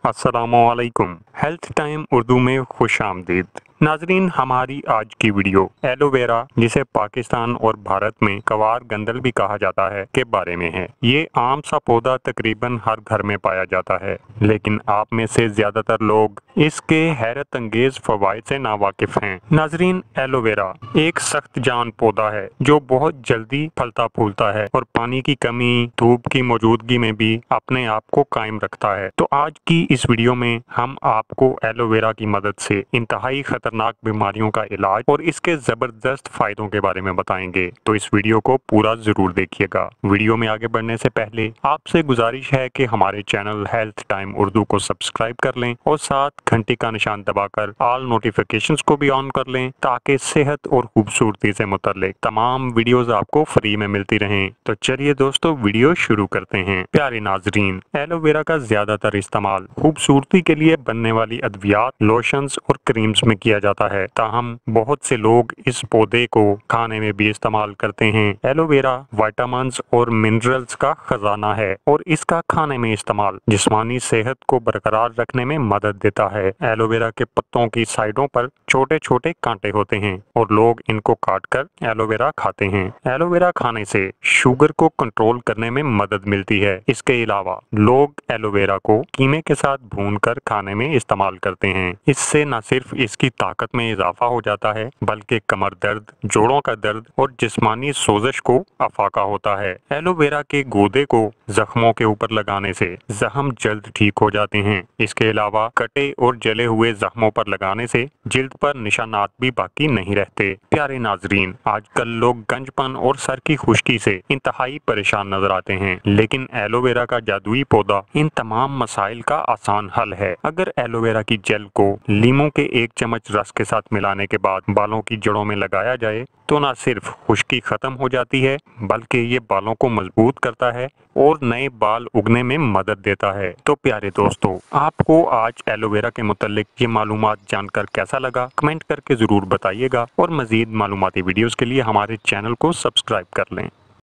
अस्सलामुअलैकुम। Health time Urdu में खुश आमदीद। नाजरीन, हमारी आज की वीडियो एलोवेरा, जिसे पाकिस्तान और भारत में कवार गंदल भी कहा जाता है, के बारे में है। ये आम सा पौधा तकरीबन हर घर में पाया जाता है, लेकिन आप में से ज्यादातर लोग इसके हैरत अंगेज फवाइद से नावाकिफ हैं। नाजरीन, एलोवेरा एक सख्त जान पौधा है जो बहुत जल्दी फलता फूलता है और पानी की कमी, धूप की मौजूदगी में भी अपने आप को कायम रखता है। तो आज की इस वीडियो में हम आपको एलोवेरा की मदद से इंतहाई खतरनाक बीमारियों का इलाज और इसके जबरदस्त फायदों के बारे में बताएंगे। तो इस वीडियो को पूरा जरूर देखिएगा। वीडियो में आगे बढ़ने से पहले आपसे गुजारिश है कि हमारे चैनल हेल्थ टाइम उर्दू को सब्सक्राइब कर लें और साथ घंटी का निशान दबाकर ऑल नोटिफिकेशंस को भी ऑन कर लें, ताकि सेहत और खूबसूरती से मुतल्लिक तमाम वीडियोस आपको फ्री में मिलती रहें। तो चलिए दोस्तों, वीडियो शुरू करते हैं। प्यारे नाजरीन, एलोवेरा का ज्यादातर इस्तेमाल खूबसूरती के लिए बनने वाली अद्वियात, लोशंस और क्रीम्स में किया जाता है। ताहम बहुत से लोग इस पौधे को खाने में भी इस्तेमाल करते हैं। एलोवेरा विटामिन्स और मिनरल्स का खजाना है और इसका खाने में इस्तेमाल जिस्मानी सेहत को बरकरार रखने में मदद देता है। एलोवेरा के पत्तों की साइडों पर छोटे छोटे कांटे होते हैं और लोग इनको काटकर एलोवेरा खाते हैं। एलोवेरा खाने से शुगर को कंट्रोल करने में मदद मिलती है। इसके अलावा लोग एलोवेरा को कीमे के साथ भूनकर खाने में इस्तेमाल करते हैं। इससे न सिर्फ इसकी ताकत में इजाफा हो जाता है, बल्कि कमर दर्द, जोड़ों का दर्द और जिस्मानी सोजिश को अफाका होता है। एलोवेरा के गूदे को जख्मों के ऊपर लगाने से जख्म जल्द ठीक हो जाते हैं। इसके अलावा कटे और जले हुए जख्मों पर लगाने से जिल्द पर निशानात भी बाकी नहीं रहते। प्यारे नाजरीन, आजकल लोग गंजपन और सर की खुश्की से इंतहाई परेशान नजर आते हैं, लेकिन एलोवेरा का जादुई पौधा इन तमाम मसाइल का आसान हल है। अगर एलोवेरा की जेल को लीमू के 1 चम्मच रस के साथ मिलाने के बाद बालों की जड़ों में लगाया जाए तो न सिर्फ खुश्की खत्म हो जाती है, बल्कि ये बालों को मजबूत करता है और नए बाल उगने में मदद देता है। तो प्यारे दोस्तों, आपको आज एलोवेरा के मुतालिक ये मालूमात जानकर कैसा लगा, कमेंट करके जरूर बताइएगा और मजीद मालूमाती वीडियोस के लिए हमारे चैनल को सब्सक्राइब कर लें।